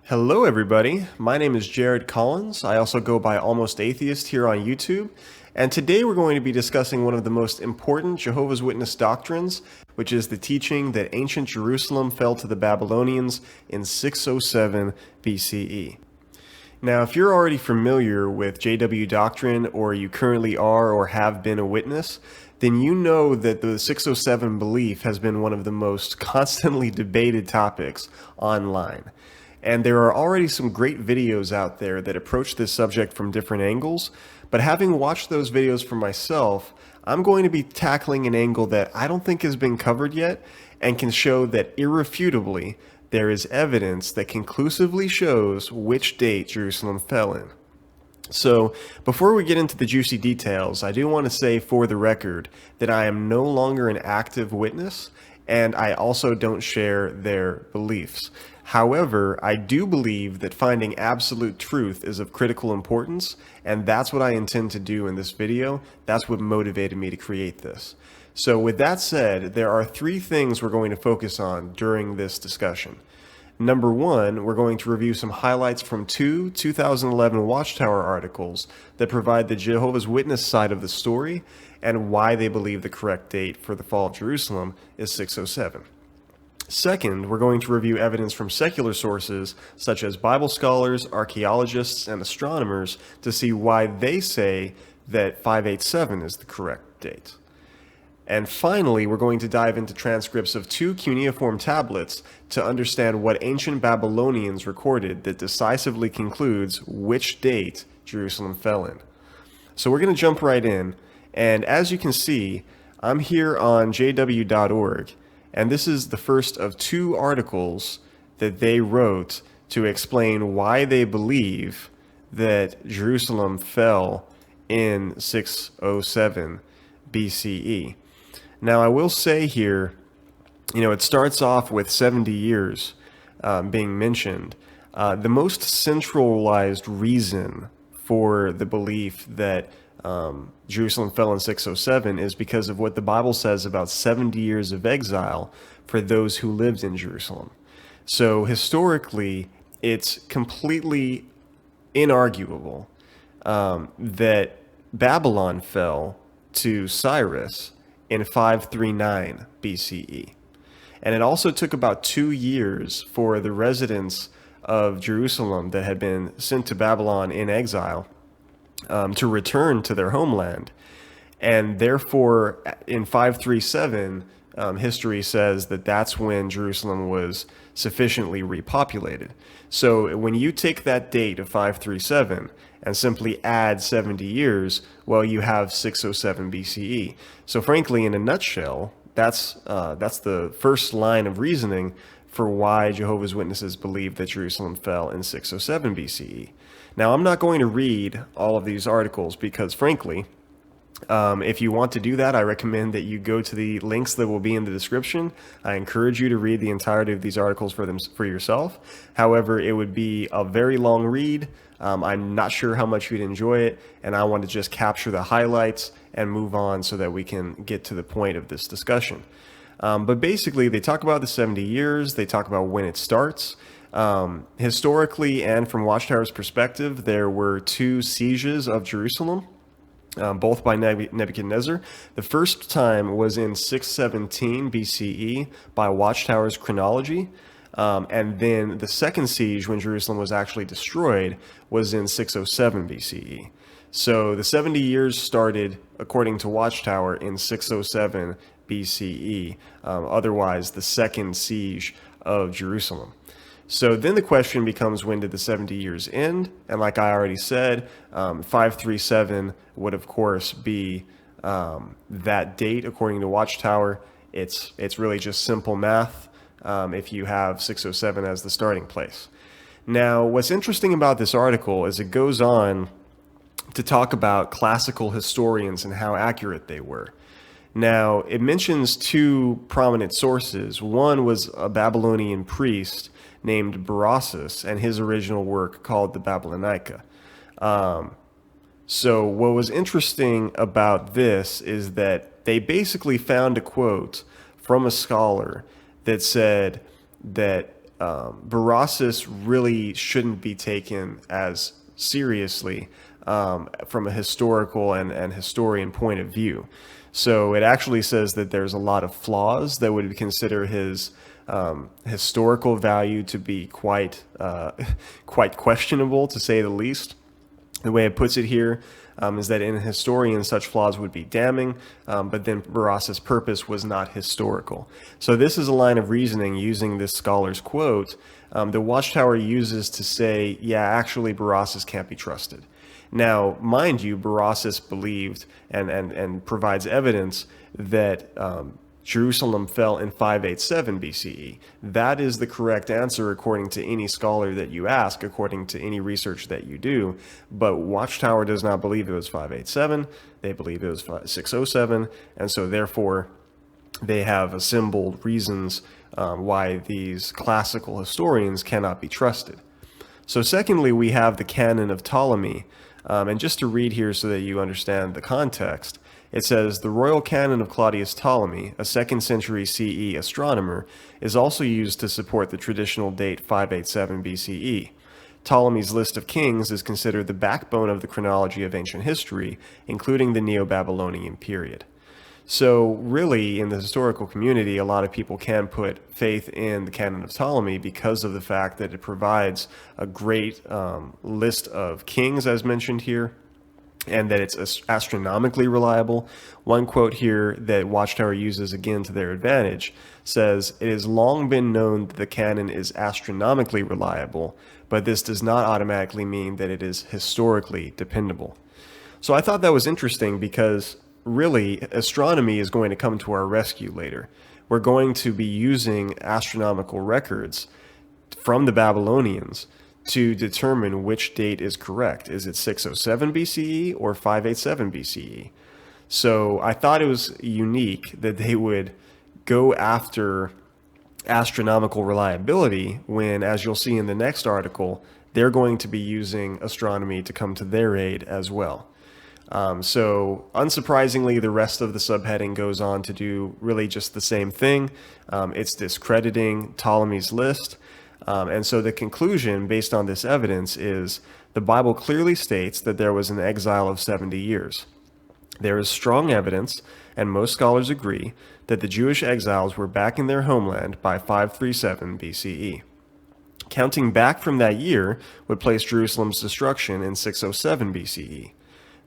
Hello, everybody. My name is Jared Collins. I also go by Almost Atheist here on YouTube. And today we're going to be discussing one of the most important Jehovah's Witness doctrines, which is the teaching that ancient Jerusalem fell to the Babylonians in 607 BCE. Now, if you're already familiar with JW doctrine, or you currently are or have been a witness, then you know that the 607 belief has been one of the most constantly debated topics online. And there are already some great videos out there that approach this subject from different angles, but having watched those videos for myself, I'm going to be tackling an angle that I don't think has been covered yet and can show that irrefutably there is evidence that conclusively shows which date Jerusalem fell in. So, before we get into the juicy details, I do want to say for the record that I am no longer an active witness, and I also don't share their beliefs. However, I do believe that finding absolute truth is of critical importance, and that's what I intend to do in this video. That's what motivated me to create this. So with that said, there are three things we're going to focus on during this discussion. Number one, we're going to review some highlights from two 2011 Watchtower articles that provide the Jehovah's Witness side of the story and why they believe the correct date for the fall of Jerusalem is 607. Second, we're going to review evidence from secular sources such as Bible scholars, archaeologists, and astronomers to see why they say that 587 is the correct date. And finally, we're going to dive into transcripts of two cuneiform tablets to understand what ancient Babylonians recorded that decisively concludes which date Jerusalem fell in. So we're going to jump right in, and as you can see, I'm here on jw.org, and this is the first of two articles that they wrote to explain why they believe that Jerusalem fell in 607 BCE. Now, I will say here, it starts off with 70 years being mentioned. The most centralized reason for the belief that Jerusalem fell in 607 is because of what the Bible says about 70 years of exile for those who lived in Jerusalem. So historically, it's completely inarguable that Babylon fell to Cyrus in 539 BCE. And it also took about 2 years for the residents of Jerusalem that had been sent to Babylon in exile to return to their homeland. And therefore, in 537, history says that that's when Jerusalem was sufficiently repopulated. So when you take that date of 537 and simply add 70 years, well, you have 607 BCE. So frankly, in a nutshell, that's the first line of reasoning for why Jehovah's Witnesses believe that Jerusalem fell in 607 BCE. Now, I'm not going to read all of these articles because, frankly, if you want to do that, I recommend that you go to the links that will be in the description. I encourage you to read the entirety of these articles for yourself. However, it would be a very long read. I'm not sure how much you'd enjoy it, and I want to just capture the highlights and move on so that we can get to the point of this discussion. But basically, they talk about the 70 years. They talk about when it starts. Historically, and from Watchtower's perspective, there were two sieges of Jerusalem. Both by Nebuchadnezzar. The first time was in 617 BCE by Watchtower's chronology, and then the second siege, when Jerusalem was actually destroyed, was in 607 BCE. So the 70 years started, according to Watchtower, in 607 BCE, otherwise the second siege of Jerusalem. So then the question becomes, when did the 70 years end? And like I already said, 537 would of course be that date according to Watchtower. It's really just simple math if you have 607 as the starting place. Now, what's interesting about this article is it goes on to talk about classical historians and how accurate they were. Now, it mentions two prominent sources. One was a Babylonian priest named Borealis and his original work called the Babylonica. So what was interesting about this is that they basically found a quote from a scholar that said that Berosus really shouldn't be taken as seriously from a historical and historian point of view. So it actually says that there's a lot of flaws that would consider his historical value to be quite questionable, to say the least. The way it puts it here is that in a historian, such flaws would be damning, but then Berosus' purpose was not historical. So this is a line of reasoning using this scholar's quote the Watchtower uses to say, yeah, actually Berosus can't be trusted. Now, mind you, Berosus believed and provides evidence that Jerusalem fell in 587 BCE. That is the correct answer according to any scholar that you ask, according to any research that you do. But Watchtower does not believe it was 587. They believe it was 607. And so therefore, they have assembled reasons why these classical historians cannot be trusted. So secondly, we have the Canon of Ptolemy. And just to read here so that you understand the context, it says, the royal canon of Claudius Ptolemy, a 2nd century CE astronomer, is also used to support the traditional date 587 BCE. Ptolemy's list of kings is considered the backbone of the chronology of ancient history, including the Neo-Babylonian period. So really, in the historical community, a lot of people can put faith in the Canon of Ptolemy because of the fact that it provides a great list of kings, as mentioned here, and that it's astronomically reliable. One quote here that Watchtower uses again to their advantage says, it has long been known that the canon is astronomically reliable, but this does not automatically mean that it is historically dependable. So I thought that was interesting because really astronomy is going to come to our rescue later. We're going to be using astronomical records from the Babylonians to determine which date is correct. Is it 607 BCE or 587 BCE? So I thought it was unique that they would go after astronomical reliability when, as you'll see in the next article, they're going to be using astronomy to come to their aid as well. So unsurprisingly, the rest of the subheading goes on to do really just the same thing. It's discrediting Ptolemy's list. And so the conclusion based on this evidence is the Bible clearly states that there was an exile of 70 years. There is strong evidence, and most scholars agree, that the Jewish exiles were back in their homeland by 537 BCE. Counting back from that year would place Jerusalem's destruction in 607 BCE.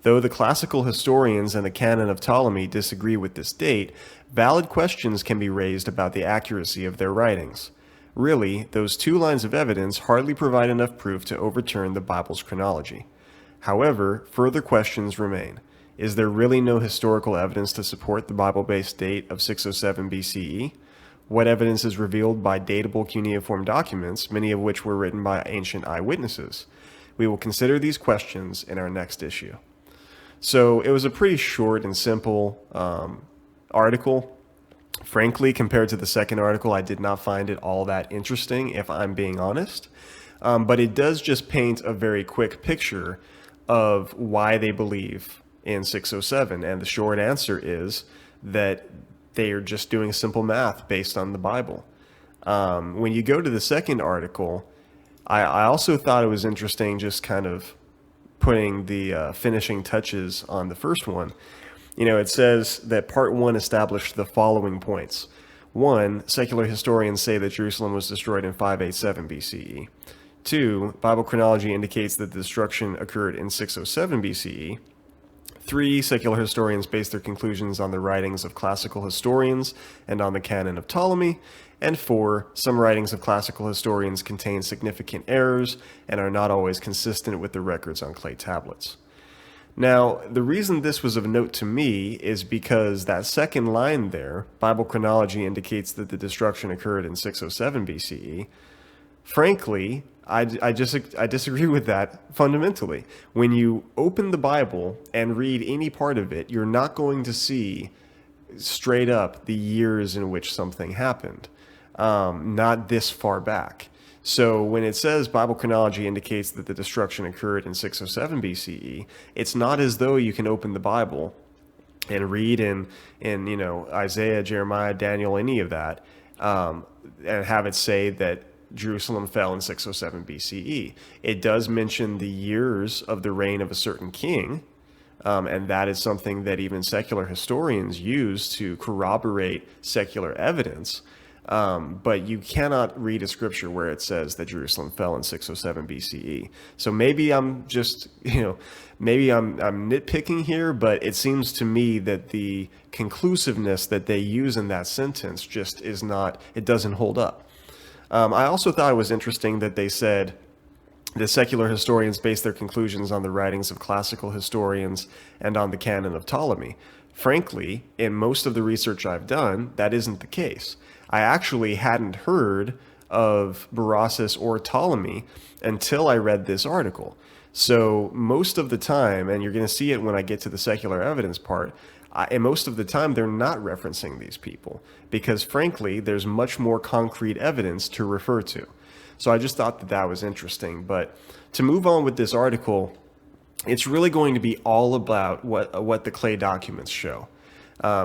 Though the classical historians and the Canon of Ptolemy disagree with this date, valid questions can be raised about the accuracy of their writings. Really, those two lines of evidence hardly provide enough proof to overturn the Bible's chronology. However, further questions remain. Is there really no historical evidence to support the Bible-based date of 607 BCE? What evidence is revealed by dateable cuneiform documents, many of which were written by ancient eyewitnesses? We will consider these questions in our next issue. So it was a pretty short and simple article. Frankly, compared to the second article, I did not find it all that interesting, if I'm being honest. But it does just paint a very quick picture of why they believe in 607. And the short answer is that they are just doing simple math based on the Bible. When you go to the second article, I also thought it was interesting just kind of putting the finishing touches on the first one. You know, it says that part 1 established the following points. 1, secular historians say that Jerusalem was destroyed in 587 BCE. 2, Bible chronology indicates that the destruction occurred in 607 BCE. 3, secular historians base their conclusions on the writings of classical historians and on the Canon of Ptolemy. And 4, some writings of classical historians contain significant errors and are not always consistent with the records on clay tablets. Now, the reason this was of note to me is because that second line there, Bible chronology indicates that the destruction occurred in 607 BCE. Frankly, I disagree with that fundamentally. When you open the Bible and read any part of it, you're not going to see straight up the years in which something happened, not this far back. So when it says Bible chronology indicates that the destruction occurred in 607 BCE, it's not as though you can open the Bible and read in Isaiah, Jeremiah, Daniel, any of that, and have it say that Jerusalem fell in 607 BCE. It does mention the years of the reign of a certain king, and that is something that even secular historians use to corroborate secular evidence. But you cannot read a scripture where it says that Jerusalem fell in 607 BCE. So maybe I'm just, maybe I'm nitpicking here, but it seems to me that the conclusiveness that they use in that sentence just is not, it doesn't hold up. I also thought it was interesting that they said the secular historians base their conclusions on the writings of classical historians and on the Canon of Ptolemy. Frankly, in most of the research I've done, that isn't the case. I actually hadn't heard of Borealis or Ptolemy until I read this article. So most of the time, and you're going to see it when I get to the secular evidence part, and most of the time they're not referencing these people because, frankly, there's much more concrete evidence to refer to. So I just thought that that was interesting. But to move on with this article, it's really going to be all about what the clay documents show.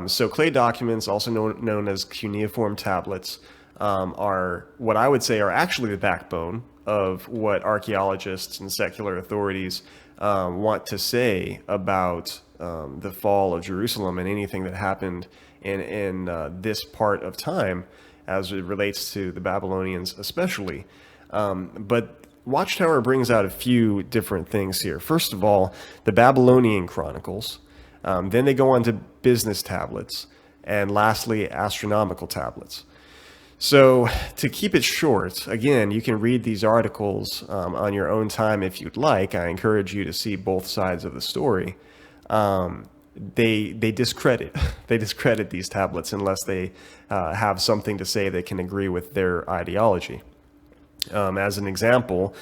So clay documents, also known as cuneiform tablets, are what I would say are actually the backbone of what archaeologists and secular authorities want to say about the fall of Jerusalem and anything that happened in this part of time as it relates to the Babylonians especially. But Watchtower brings out a few different things here. First of all, the Babylonian chronicles. Then they go on to business tablets. And lastly, astronomical tablets. So to keep it short, again, you can read these articles on your own time if you'd like. I encourage you to see both sides of the story. They discredit these tablets unless they have something to say that can agree with their ideology. As an example,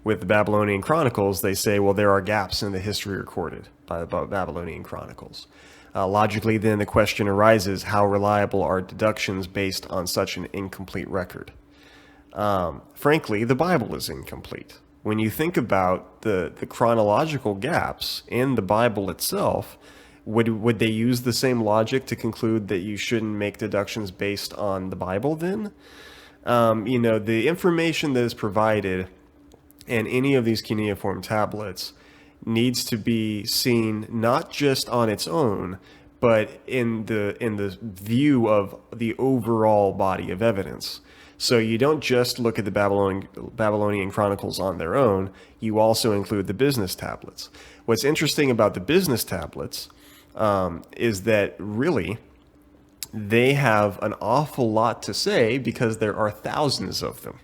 with the Babylonian Chronicles, they say, well, there are gaps in the history recorded by the Babylonian Chronicles. Logically, then the question arises, how reliable are deductions based on such an incomplete record? Frankly, the Bible is incomplete. When you think about the chronological gaps in the Bible itself, would they use the same logic to conclude that you shouldn't make deductions based on the Bible then? The information that is provided in any of these cuneiform tablets needs to be seen not just on its own, but in the view of the overall body of evidence. So you don't just look at the Babylonian Chronicles on their own, you also include the business tablets. What's interesting about the business tablets is that really they have an awful lot to say because there are thousands of them.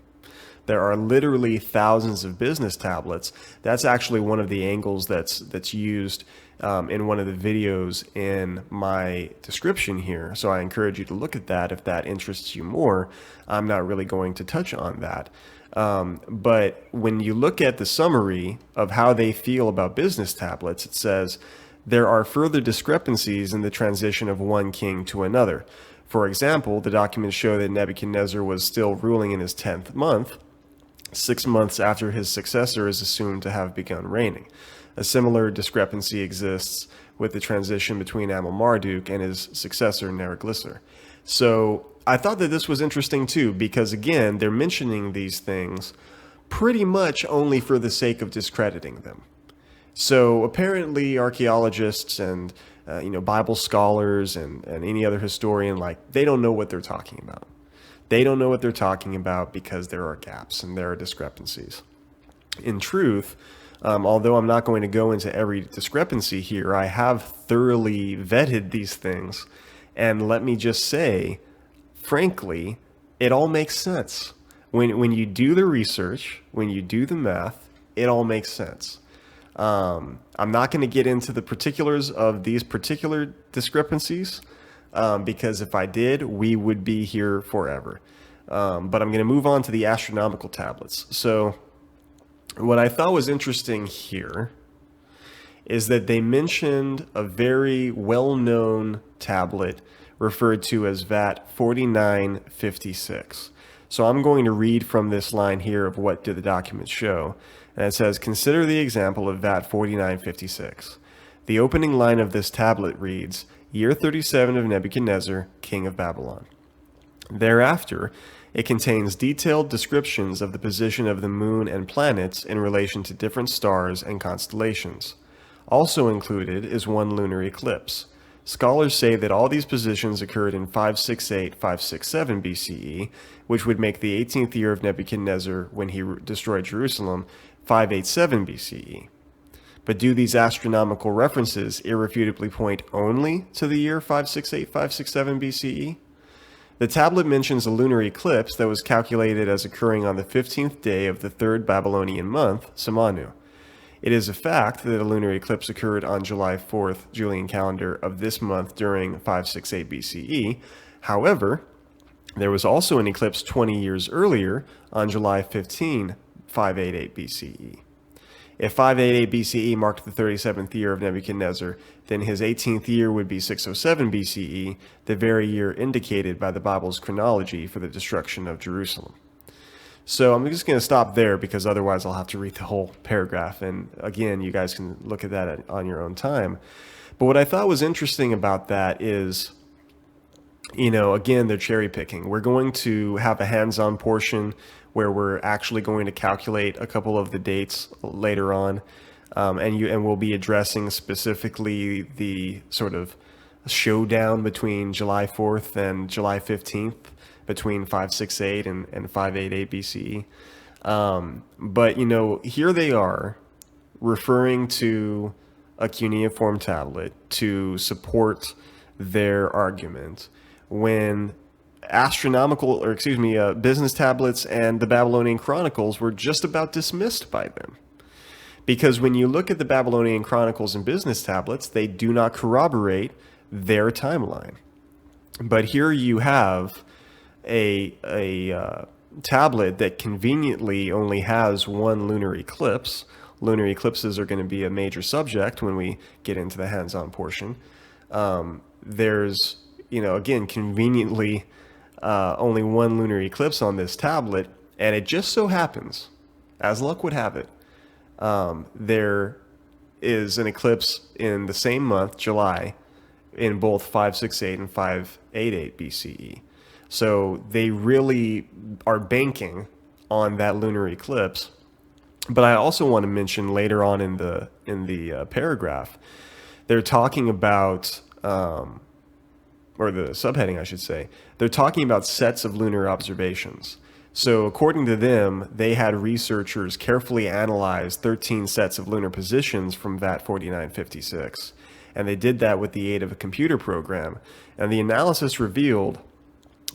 There are literally thousands of business tablets. That's actually one of the angles that's used in one of the videos in my description here. So I encourage you to look at that if that interests you more. I'm not really going to touch on that. But when you look at the summary of how they feel about business tablets, it says, there are further discrepancies in the transition of one king to another. For example, the documents show that Nebuchadnezzar was still ruling in his 10th month, 6 months after his successor is assumed to have begun reigning. A similar discrepancy exists with the transition between Amel-Marduk and his successor Neriglissar. So I thought that this was interesting too, because again, they're mentioning these things pretty much only for the sake of discrediting them. So apparently archaeologists and Bible scholars and any other historian, they don't know what they're talking about. They don't know what they're talking about because there are gaps and there are discrepancies. In truth, although I'm not going to go into every discrepancy here, I have thoroughly vetted these things. And let me just say, frankly, it all makes sense. When you do the research, when you do the math, it all makes sense. I'm not going to get into the particulars of these particular discrepancies because if I did, we would be here forever. But I'm going to move on to the astronomical tablets. So what I thought was interesting here is that they mentioned a very well-known tablet referred to as VAT 4956. So I'm going to read from this line here of what do the documents show. And it says, consider the example of VAT 4956. The opening line of this tablet reads, Year 37 of Nebuchadnezzar, king of Babylon. Thereafter, It contains detailed descriptions of the position of the moon and planets in relation to different stars and constellations. Also included is one lunar eclipse. Scholars say that all these positions occurred in 568-567 BCE, which would make the 18th year of Nebuchadnezzar, when he destroyed Jerusalem, 587 BCE. But do these astronomical references irrefutably point only to the year 568-567 BCE? The tablet mentions a lunar eclipse that was calculated as occurring on the 15th day of the third Babylonian month, Samanu. It is a fact that a lunar eclipse occurred on July 4th Julian calendar of this month during 568 BCE. However, there was also an eclipse 20 years earlier on July 15, 588 BCE. If 588 BCE marked the 37th year of Nebuchadnezzar, then his 18th year would be 607 BCE, the very year indicated by the Bible's chronology for the destruction of Jerusalem. So I'm just going to stop there because otherwise I'll have to read the whole paragraph. And again, you guys can look at that on your own time. But what I thought was interesting about that is, again, they're cherry picking. We're going to have a hands-on portion where we're actually going to calculate a couple of the dates later on. And we'll be addressing specifically the sort of showdown between July 4th and July 15th. Between 568 and 588 BCE. But, here they are referring to a cuneiform tablet to support their argument when business tablets and the Babylonian Chronicles were just about dismissed by them. Because when you look at the Babylonian Chronicles and business tablets, they do not corroborate their timeline. But here you have a tablet that conveniently only has one lunar eclipse. Lunar eclipses are going to be a major subject when we get into the hands-on portion. There's, again, conveniently only one lunar eclipse on this tablet, and it just so happens, as luck would have it, there is an eclipse in the same month, July, in both 568 and 588 BCE. So they really are banking on that lunar eclipse. But I also want to mention later on in the paragraph, they're talking about, or the subheading, I should say, they're talking about sets of lunar observations. So according to them, they had researchers carefully analyze 13 sets of lunar positions from VAT 4956. And they did that with the aid of a computer program. And the analysis revealed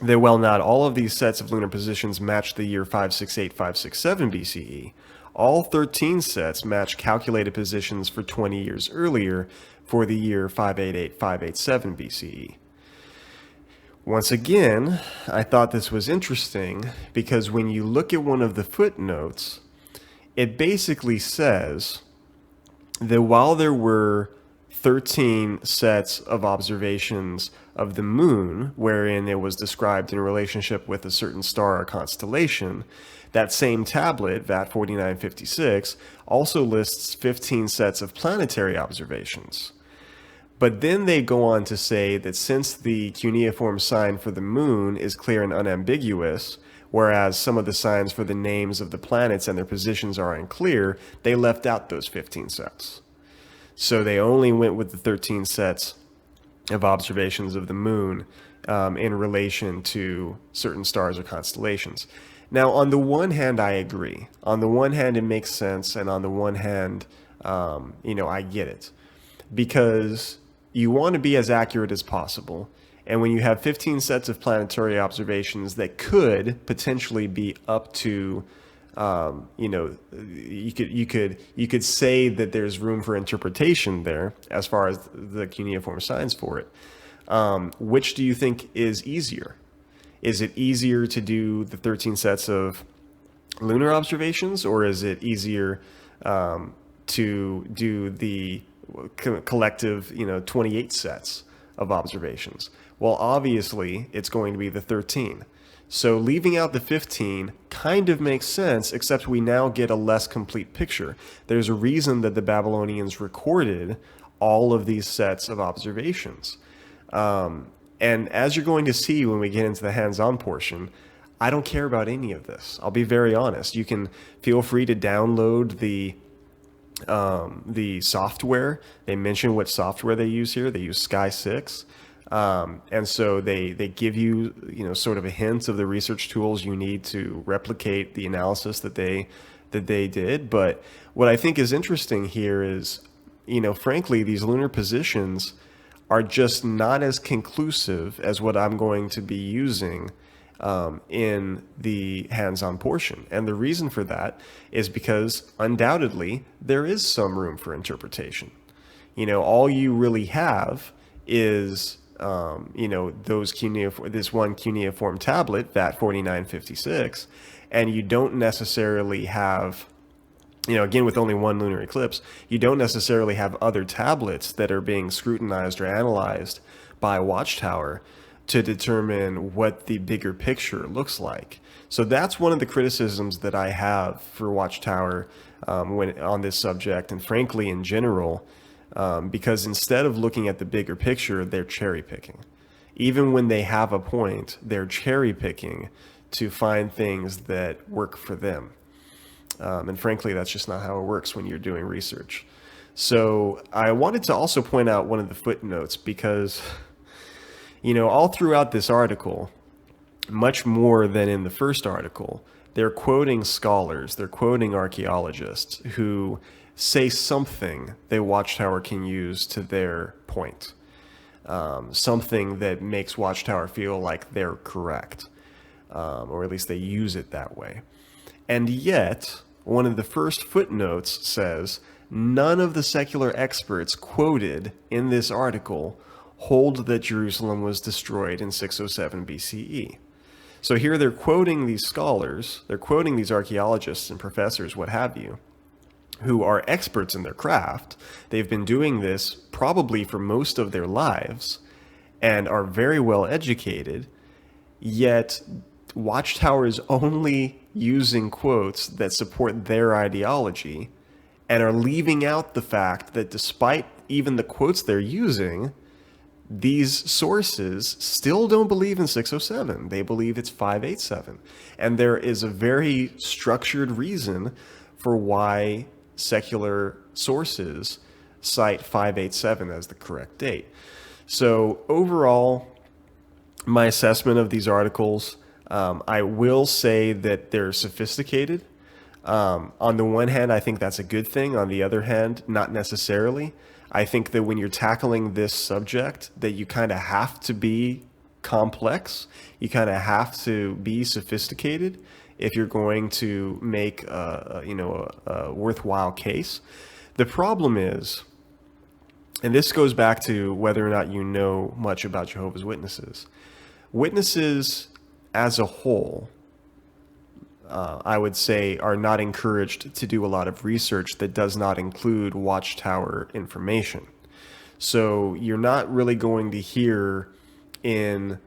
that while not all of these sets of lunar positions match the year 568-567 BCE, all 13 sets match calculated positions for 20 years earlier for the year 588-587 BCE. Once again, I thought this was interesting because when you look at one of the footnotes, it basically says that while there were 13 sets of observations of the moon, wherein it was described in relationship with a certain star or constellation, that same tablet, VAT 4956, also lists 15 sets of planetary observations. But then they go on to say that since the cuneiform sign for the moon is clear and unambiguous, whereas some of the signs for the names of the planets and their positions are unclear, they left out those 15 sets. So they only went with the 13 sets of observations of the moon in relation to certain stars or constellations. Now, on the one hand, I agree. On the one hand, it makes sense, and on the one hand, I get it. Because you want to be as accurate as possible. And when you have 15 sets of planetary observations that could potentially be up to you could say that there's room for interpretation there as far as the cuneiform signs for it. Which do you think is easier? Is it easier to do the 13 sets of lunar observations, or is it easier to do the collective, 28 sets of observations? Well, obviously, it's going to be the 13. So leaving out the 15 kind of makes sense, except we now get a less complete picture. There's a reason that the Babylonians recorded all of these sets of observations. And as you're going to see when we get into the hands-on portion, I don't care about any of this. I'll be very honest. You can feel free to download the software. They mention what software they use here. They use Sky 6. And so they give you, sort of a hint of the research tools you need to replicate the analysis that they did. But what I think is interesting here is, frankly, these lunar positions are just not as conclusive as what I'm going to be using in the hands-on portion. And the reason for that is because undoubtedly there is some room for interpretation. All you really have is this one cuneiform tablet, VAT 4956, and you don't necessarily have, again, with only one lunar eclipse, you don't necessarily have other tablets that are being scrutinized or analyzed by Watchtower to determine what the bigger picture looks like. So that's one of the criticisms that I have for Watchtower when on this subject, and frankly in general, because instead of looking at the bigger picture, they're cherry picking. Even when they have a point, they're cherry picking to find things that work for them. And frankly, that's just not how it works when you're doing research. So I wanted to also point out one of the footnotes because, all throughout this article, much more than in the first article, they're quoting scholars, they're quoting archaeologists who say something that Watchtower can use to their point. Something that makes Watchtower feel like they're correct, or at least they use it that way. And yet, one of the first footnotes says, none of the secular experts quoted in this article hold that Jerusalem was destroyed in 607 BCE. So here they're quoting these scholars, they're quoting these archaeologists and professors, what have you, who are experts in their craft. They've been doing this probably for most of their lives and are very well educated, yet Watchtower is only using quotes that support their ideology and are leaving out the fact that despite even the quotes they're using, these sources still don't believe in 607. They believe it's 587. And there is a very structured reason for why secular sources cite 587 as the correct date. So overall, my assessment of these articles, I will say that they're sophisticated. On the one hand, I think that's a good thing. On the other hand, not necessarily. I think that when you're tackling this subject, that you kind of have to be complex. You kind of have to be sophisticated if you're going to make a worthwhile case. The problem is, and this goes back to whether or not you know much about Jehovah's Witnesses. Witnesses as a whole, I would say, are not encouraged to do a lot of research that does not include Watchtower information. So you're not really going to hear in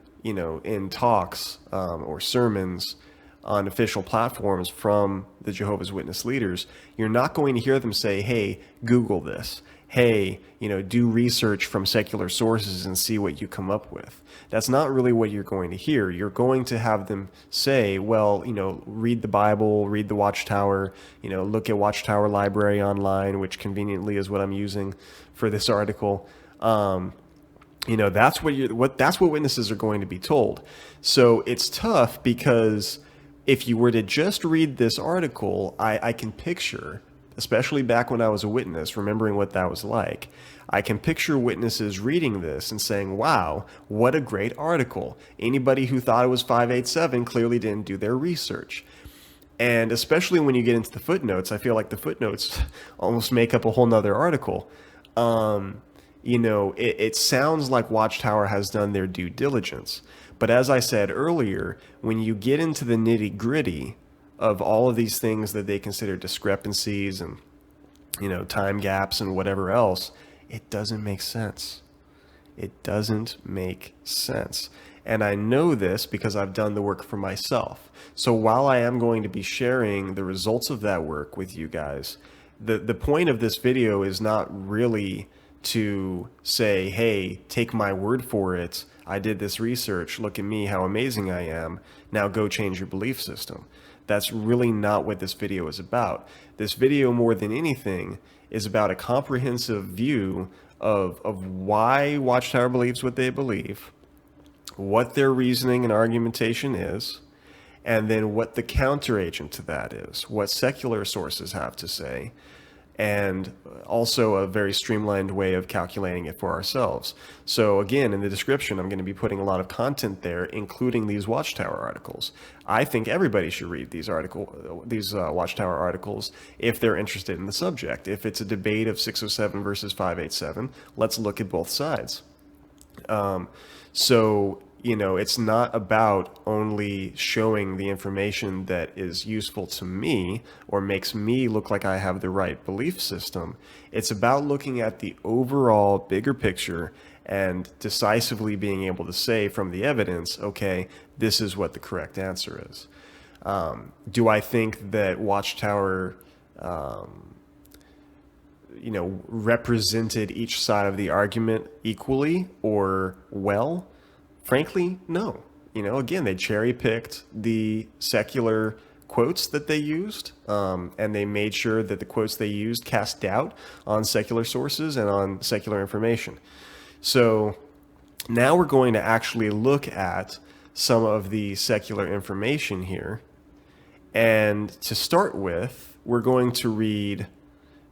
talks or sermons on official platforms from the Jehovah's Witness leaders, you're not going to hear them say, hey, Google this. Hey, do research from secular sources and see what you come up with. That's not really what you're going to hear. You're going to have them say, well, read the Bible, read the Watchtower, look at Watchtower Library online, which conveniently is what I'm using for this article. That's what witnesses are going to be told. So it's tough because if you were to just read this article, I can picture, especially back when I was a witness, remembering what that was like, I can picture witnesses reading this and saying, wow, what a great article. Anybody who thought it was 587 clearly didn't do their research. And especially when you get into the footnotes, I feel like the footnotes almost make up a whole nother article. It sounds like Watchtower has done their due diligence. But as I said earlier, when you get into the nitty-gritty of all of these things that they consider discrepancies and, time gaps and whatever else, it doesn't make sense. It doesn't make sense. And I know this because I've done the work for myself. So while I am going to be sharing the results of that work with you guys, the point of this video is not really to say, hey, take my word for it. I did this research. Look at me, how amazing I am. Now go change your belief system. That's really not what this video is about. This video, more than anything, is about a comprehensive view of why Watchtower believes what they believe, what their reasoning and argumentation is, and then what the counteragent to that is, what secular sources have to say, and also a very streamlined way of calculating it for ourselves. So again, in the description, I'm going to be putting a lot of content there, including these Watchtower articles. I think everybody should read these Watchtower articles if they're interested in the subject. If it's a debate of 607 versus 587, let's look at both sides. So, you know, it's not about only showing the information that is useful to me or makes me look like I have the right belief system. It's about looking at the overall bigger picture and decisively being able to say from the evidence, okay, this is what the correct answer is. Do I think that Watchtower, you know, represented each side of the argument equally or well? Frankly, no. You know, again, they cherry-picked the secular quotes that they used, and they made sure that the quotes they used cast doubt on secular sources and on secular information. So now we're going to actually look at some of the secular information here. And to start with, we're going to read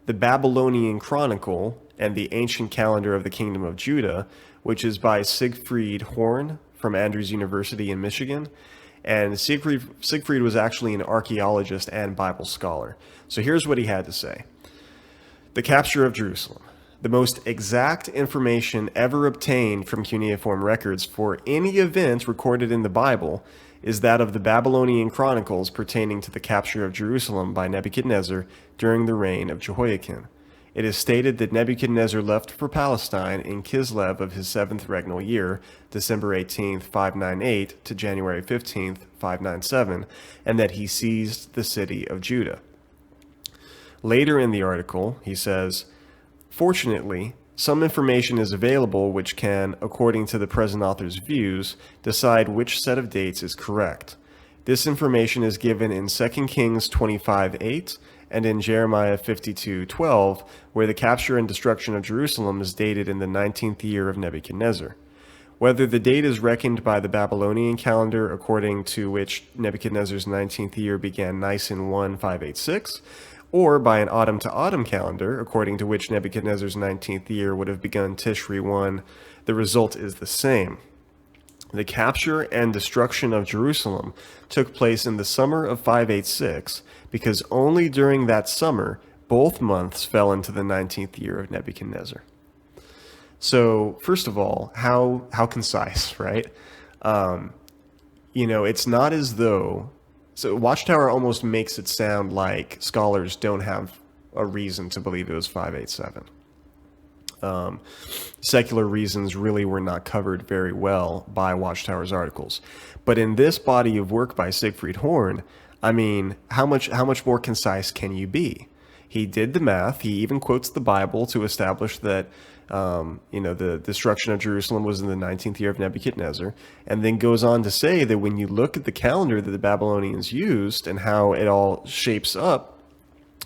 the Babylonian Chronicle and the Ancient Calendar of the Kingdom of Judah, which is by Siegfried Horn from Andrews University in Michigan. And Siegfried was actually an archaeologist and Bible scholar. So here's what he had to say. The capture of Jerusalem. The most exact information ever obtained from cuneiform records for any event recorded in the Bible is that of the Babylonian chronicles pertaining to the capture of Jerusalem by Nebuchadnezzar during the reign of Jehoiakim. It is stated that Nebuchadnezzar left for Palestine in Kislev of his 7th regnal year, December 18th, 598 to January 15th, 597, and that he seized the city of Judah. Later in the article, he says, fortunately, some information is available which can, according to the present author's views, decide which set of dates is correct. This information is given in 2 Kings 25:8 and in Jeremiah 52:12, where the capture and destruction of Jerusalem is dated in the 19th year of Nebuchadnezzar. Whether the date is reckoned by the Babylonian calendar, according to which Nebuchadnezzar's 19th year began Nisan 1-586, or by an autumn-to-autumn calendar, according to which Nebuchadnezzar's 19th year would have begun Tishri 1, the result is the same. The capture and destruction of Jerusalem took place in the summer of 586, because only during that summer, both months fell into the 19th year of Nebuchadnezzar. So, first of all, how concise, right? You know, it's not as though... So Watchtower almost makes it sound like scholars don't have a reason to believe it was 587. Secular reasons really were not covered very well by Watchtower's articles. But in this body of work by Siegfried Horn, I mean, how much more concise can you be? He did the math. He even quotes the Bible to establish that you know, the destruction of Jerusalem was in the 19th year of Nebuchadnezzar, and then goes on to say that when you look at the calendar that the Babylonians used and how it all shapes up,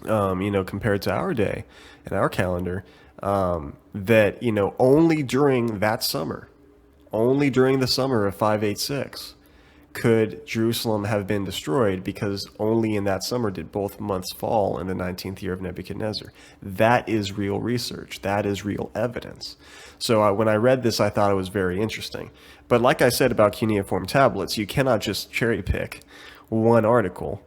you know, compared to our day and our calendar, that, you know, only during that summer, only during the summer of 586, could Jerusalem have been destroyed, because only in that summer did both months fall in the 19th year of Nebuchadnezzar. That is real research. That is real evidence. So when I read this, I thought it was very interesting. But like I said about cuneiform tablets, you cannot just cherry pick one article,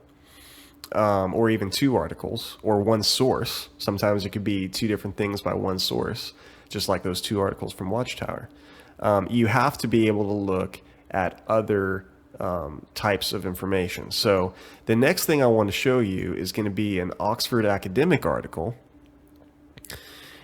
or even two articles, or one source. Sometimes it could be two different things by one source, just like those two articles from Watchtower. You have to be able to look at other types of information. So the next thing I want to show you is going to be an Oxford academic article.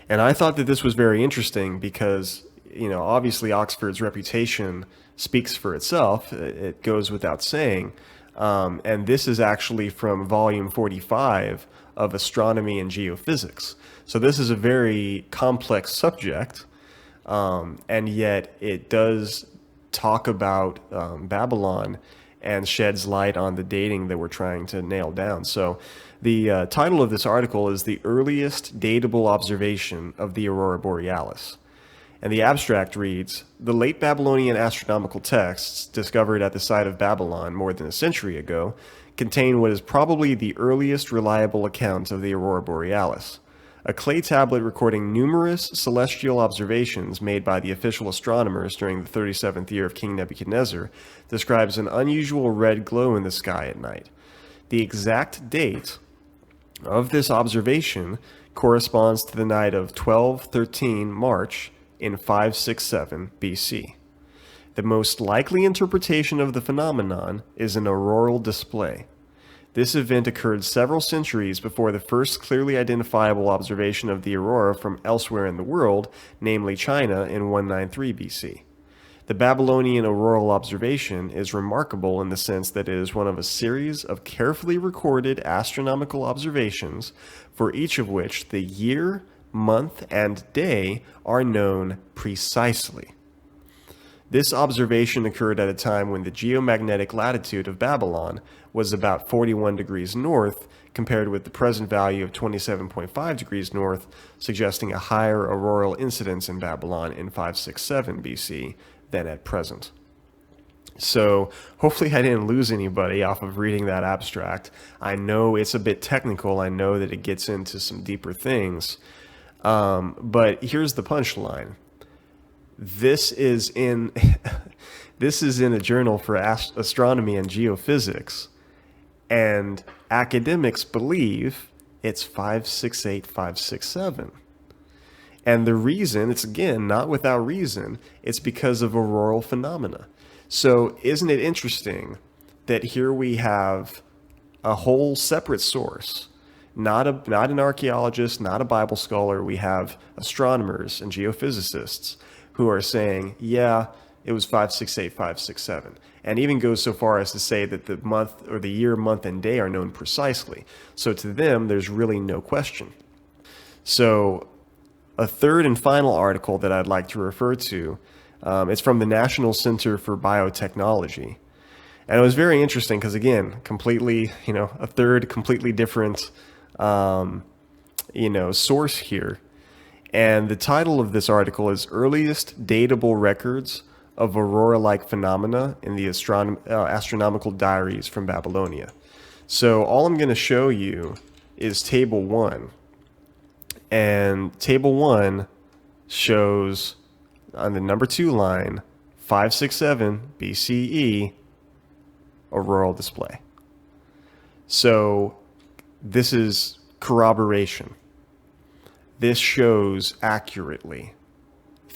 And I thought that this was very interesting because, you know, obviously Oxford's reputation speaks for itself. It goes without saying. And this is actually from volume 45 of astronomy and geophysics. So this is a very complex subject, and yet it does talk about Babylon and sheds light on the dating that we're trying to nail down. So the title of this article is "The Earliest Dateable Observation of the Aurora Borealis." And the abstract reads, "The late Babylonian astronomical texts, discovered at the site of Babylon more than a century ago, contain what is probably the earliest reliable account of the Aurora Borealis. A clay tablet recording numerous celestial observations made by the official astronomers during the 37th year of King Nebuchadnezzar describes an unusual red glow in the sky at night. The exact date of this observation corresponds to the night of 12-13 March in 567 BC. The most likely interpretation of the phenomenon is an auroral display. This event occurred several centuries before the first clearly identifiable observation of the aurora from elsewhere in the world, namely China, in 193 BC. The Babylonian auroral observation is remarkable in the sense that it is one of a series of carefully recorded astronomical observations, for each of which the year, month, and day are known precisely. This observation occurred at a time when the geomagnetic latitude of Babylon was about 41 degrees north, compared with the present value of 27.5 degrees north, suggesting a higher auroral incidence in Babylon in 567 BC than at present." So hopefully I didn't lose anybody off of reading that abstract. I know it's a bit technical. I know that it gets into some deeper things. But here's the punchline. This is in a journal for astronomy and geophysics, and academics believe it's 568, 567. And the reason, it's again not without reason, it's because of auroral phenomena. So isn't it interesting that here we have a whole separate source, not an archaeologist, not a Bible scholar. We have astronomers and geophysicists who are saying, yeah, it was 568, 567, and even goes so far as to say that the month or the year, month, and day are known precisely. So to them, there's really no question. So a third and final article that I'd like to refer to, it's from the National Center for Biotechnology. And it was very interesting because, again, completely, a third completely different, source here. And the title of this article is "Earliest Dateable Records of Aurora-like Phenomena in the Astronomical Diaries from Babylonia." So all I'm going to show you is Table 1. And Table 1 shows on the number 2 line, 567 BCE, auroral display. So this is corroboration. This shows accurately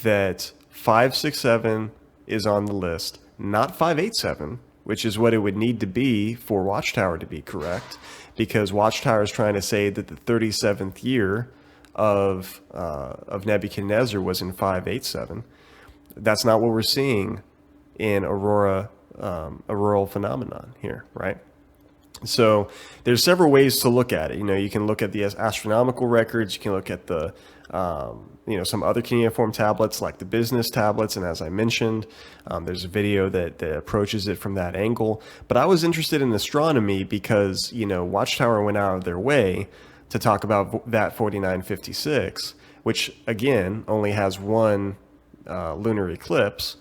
that 567 is on the list, not 587, which is what it would need to be for Watchtower to be correct, because Watchtower is trying to say that the 37th year of Nebuchadnezzar was in 587. That's not what we're seeing in Aurora, auroral phenomenon here, right? So there's several ways to look at it. You can look at the astronomical records. You can look at the, some other cuneiform tablets like the business tablets. And as I mentioned, there's a video that approaches it from that angle. But I was interested in astronomy because, Watchtower went out of their way to talk about that 4956, which again only has one lunar eclipse,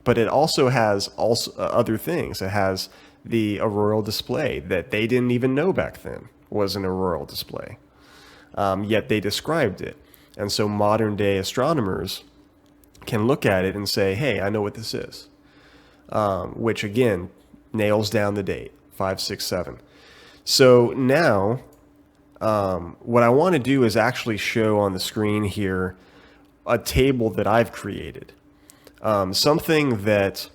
but it also has other things. It has the auroral display that they didn't even know back then was an auroral display, yet they described it. And so modern day astronomers can look at it and say, hey, I know what this is, which again nails down the date, 567. So now what I want to do is actually show on the screen here a table that I've created, something that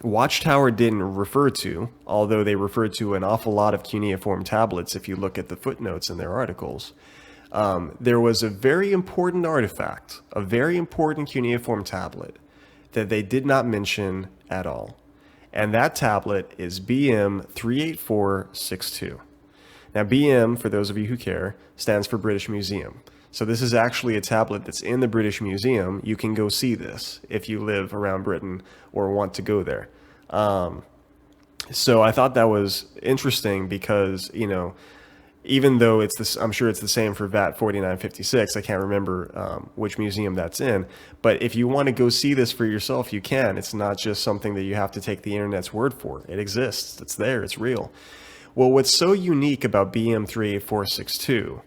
Watchtower didn't refer to, although they referred to an awful lot of cuneiform tablets if you look at the footnotes in their articles. There was a very important artifact, a very important cuneiform tablet that they did not mention at all. And that tablet is BM 38462. Now, BM, for those of you who care, stands for British Museum. So this is actually a tablet that's in the British Museum. You can go see this if you live around Britain or want to go there. So I thought that was interesting because, you know, even though it's this, I'm sure it's the same for VAT 4956. I can't remember which museum that's in. But if you want to go see this for yourself, you can. It's not just something that you have to take the internet's word for. It exists. It's there. It's real. Well, what's so unique about BM 38462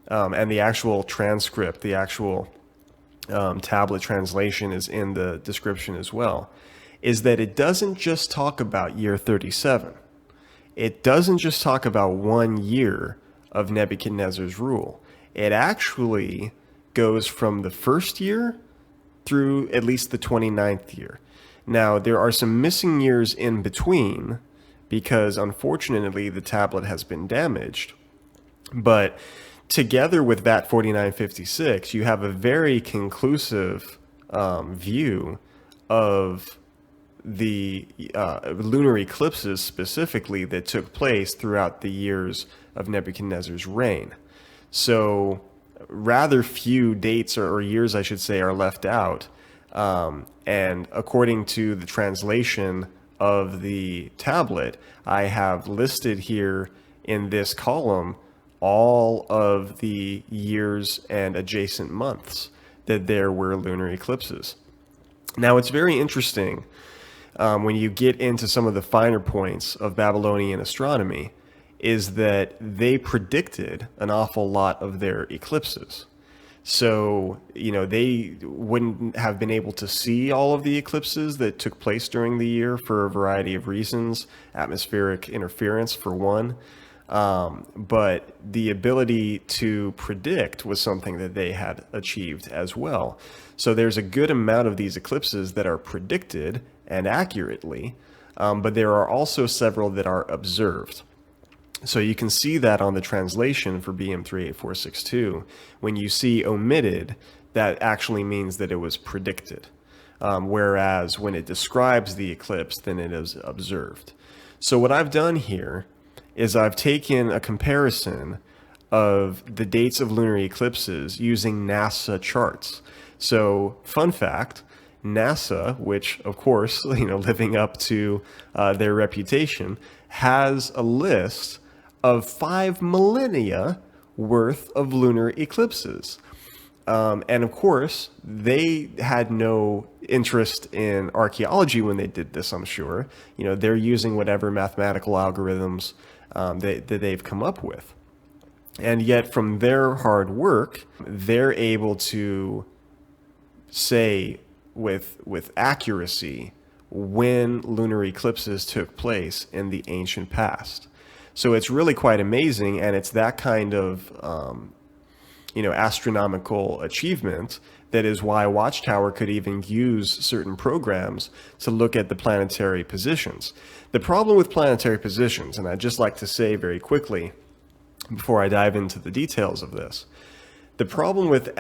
and the actual transcript, the actual tablet translation is in the description as well, is that it doesn't just talk about year 37. It doesn't just talk about 1 year of Nebuchadnezzar's rule. It actually goes from the first year through at least the 29th year. Now, there are some missing years in between because, unfortunately, the tablet has been damaged. But together with VAT 4956, you have a very conclusive view of the lunar eclipses specifically that took place throughout the years of Nebuchadnezzar's reign. So rather few dates or years, I should say, are left out. And according to the translation of the tablet, I have listed here in this column all of the years and adjacent months that there were lunar eclipses. Now, it's very interesting when you get into some of the finer points of Babylonian astronomy, is that they predicted an awful lot of their eclipses. So, you know, they wouldn't have been able to see all of the eclipses that took place during the year for a variety of reasons, atmospheric interference for one. But the ability to predict was something that they had achieved as well. So there's a good amount of these eclipses that are predicted and accurately, but there are also several that are observed. So you can see that on the translation for BM 38462. When you see omitted, that actually means that it was predicted. Whereas when it describes the eclipse, then it is observed. So what I've done here is I've taken a comparison of the dates of lunar eclipses using NASA charts. So, fun fact, NASA, which of course, you know, living up to their reputation, has a list of 5 millennia worth of lunar eclipses. And of course, they had no interest in archaeology when they did this, I'm sure. You know, they're using whatever mathematical algorithms that they've come up with. And yet, from their hard work, they're able to say with accuracy when lunar eclipses took place in the ancient past. So it's really quite amazing, and it's that kind of you know, astronomical achievement that is why Watchtower could even use certain programs to look at the planetary positions. The problem with planetary positions, and I'd just like to say very quickly before I dive into the details of this, the problem with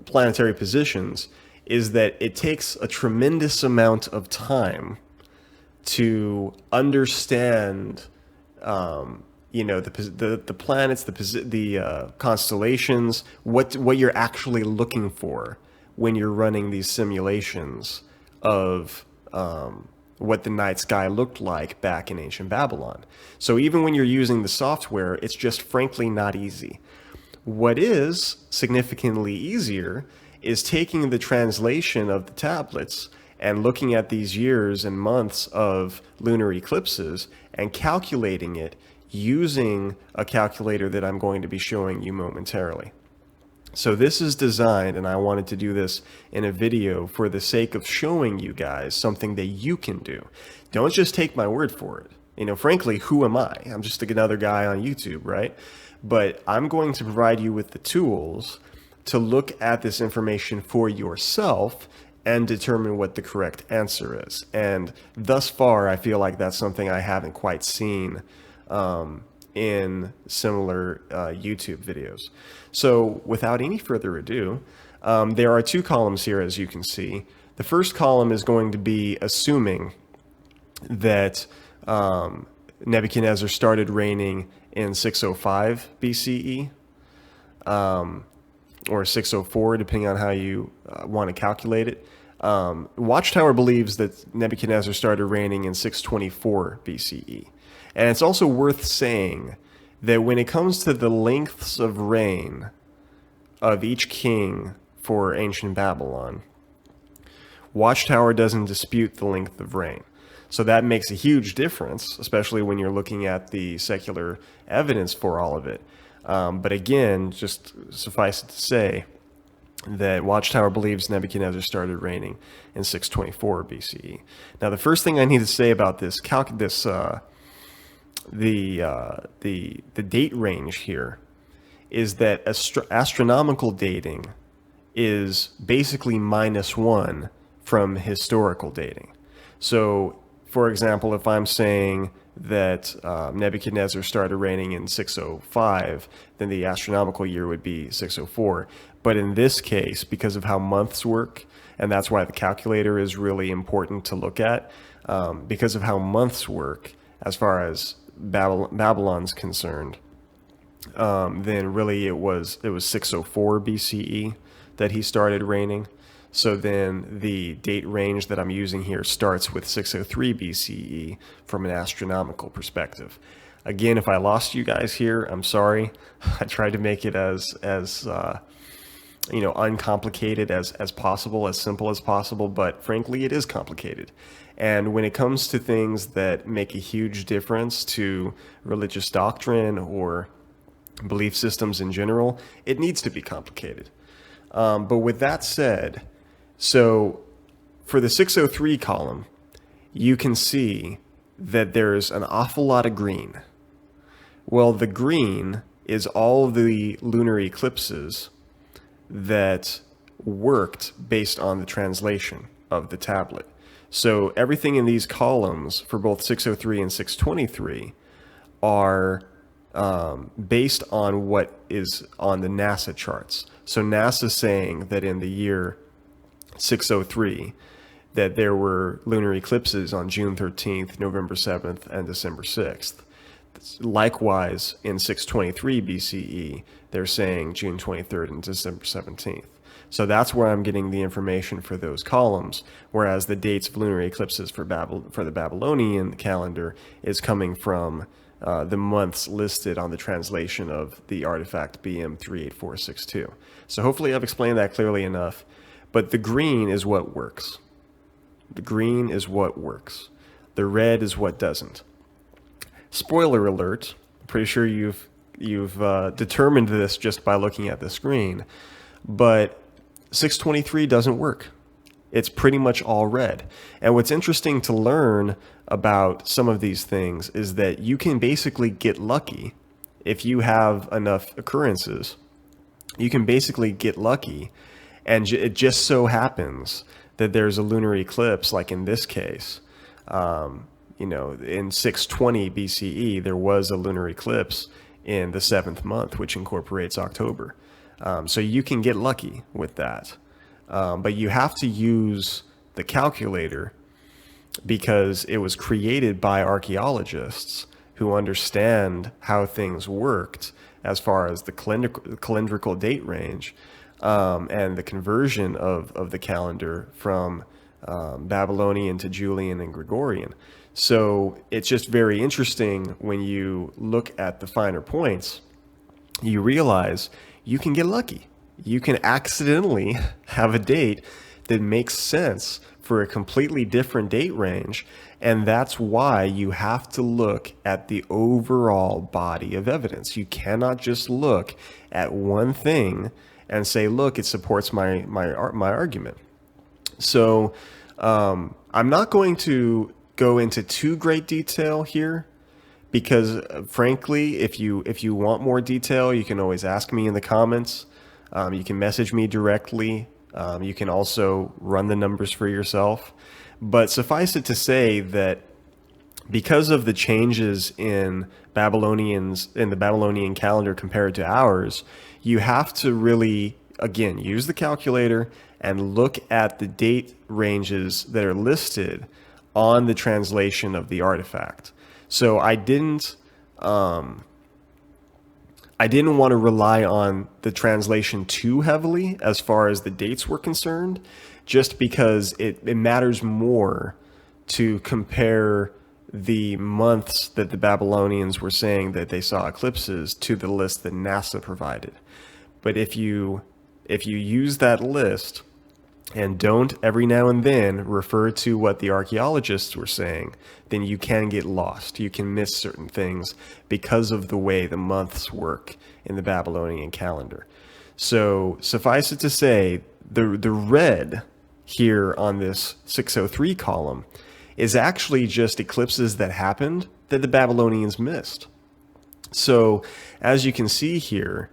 planetary positions is that it takes a tremendous amount of time to understand you know, the planets, the constellations, what you're actually looking for when you're running these simulations of what the night sky looked like back in ancient Babylon. So even when you're using the software, it's just frankly not easy. What is significantly easier is taking the translation of the tablets and looking at these years and months of lunar eclipses and calculating it using a calculator that I'm going to be showing you momentarily. So this is designed, and I wanted to do this in a video for the sake of showing you guys something that you can do. Don't just take my word for it. You know, frankly, who am I? I'm just another guy on YouTube, right? But I'm going to provide you with the tools to look at this information for yourself and determine what the correct answer is. And thus far, I feel like that's something I haven't quite seen in similar YouTube videos. So without any further ado, there are 2 columns here, as you can see. The first column is going to be assuming that Nebuchadnezzar started reigning in 605 BCE, or 604, depending on how you want to calculate it. Watchtower believes that Nebuchadnezzar started reigning in 624 BCE. And it's also worth saying that when it comes to the lengths of reign of each king for ancient Babylon, Watchtower doesn't dispute the length of reign. So that makes a huge difference, especially when you're looking at the secular evidence for all of it. But again, just suffice it to say that Watchtower believes Nebuchadnezzar started reigning in 624 BCE. Now, the first thing I need to say about this the date range here is that astronomical dating is basically -1 from historical dating. So, for example, if I'm saying that Nebuchadnezzar started reigning in 605, then the astronomical year would be 604. But in this case, because of how months work, and that's why the calculator is really important to look at, because of how months work, as far as Babylon's concerned, then really it was 604 BCE that he started reigning. So then the date range that I'm using here starts with 603 BCE from an astronomical perspective. Again, if I lost you guys here, I'm sorry. I tried to make it as uncomplicated as possible, as simple as possible, but frankly, it is complicated. And when it comes to things that make a huge difference to religious doctrine or belief systems in general, it needs to be complicated. But with that said, so for the 603 column, you can see that there's an awful lot of green. Well, the green is all the lunar eclipses that worked based on the translation of the tablet. So everything in these columns for both 603 and 623 are based on what is on the NASA charts. So NASA's saying that in the year 603 that there were lunar eclipses on June 13th, November 7th, and December 6th. Likewise, in 623 BCE, they're saying June 23rd and December 17th. So that's where I'm getting the information for those columns, whereas the dates of lunar eclipses for the Babylonian calendar is coming from the months listed on the translation of the artifact BM 38462. So hopefully I've explained that clearly enough. But the green is what works. The green is what works. The red is what doesn't. Spoiler alert, I'm pretty sure you've determined this just by looking at the screen, but 623 doesn't work. It's pretty much all red. And what's interesting to learn about some of these things is that you can basically get lucky if you have enough occurrences. You can basically get lucky, and it just so happens that there's a lunar eclipse, like in this case. In 620 BCE, there was a lunar eclipse in the 7th month, which incorporates October. So you can get lucky with that. But you have to use the calculator because it was created by archaeologists who understand how things worked as far as the calendrical date range and the conversion of the calendar from Babylonian to Julian and Gregorian. So it's just very interesting when you look at the finer points, you realize you can get lucky. You can accidentally have a date that makes sense for a completely different date range. And that's why you have to look at the overall body of evidence. You cannot just look at one thing and say, look, it supports my argument. So I'm not going to go into too great detail here because frankly, if you want more detail, you can always ask me in the comments. You can message me directly. You can also run the numbers for yourself. But suffice it to say that because of the changes in the Babylonian calendar compared to ours, you have to really, again, use the calculator and look at the date ranges that are listed on the translation of the artifact. So I didn't I didn't want to rely on the translation too heavily as far as the dates were concerned, just because it matters more to compare the months that the Babylonians were saying that they saw eclipses to the list that NASA provided. But if you use that list and don't every now and then refer to what the archaeologists were saying, then you can get lost. You can miss certain things because of the way the months work in the Babylonian calendar. So suffice it to say, the red here on this 603 column is actually just eclipses that happened that the Babylonians missed. So as you can see here,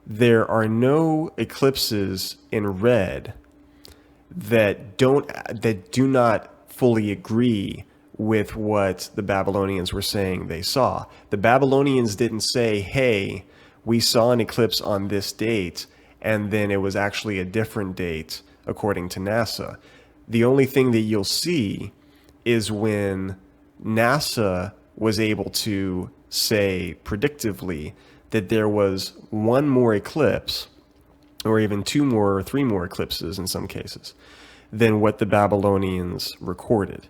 there are no eclipses in red that do not fully agree with what the Babylonians were saying they saw. The Babylonians didn't say, hey, we saw an eclipse on this date, and then it was actually a different date according to NASA. The only thing that you'll see is when NASA was able to say predictively that there was one more eclipse, or even two more or three more eclipses in some cases, than what the Babylonians recorded.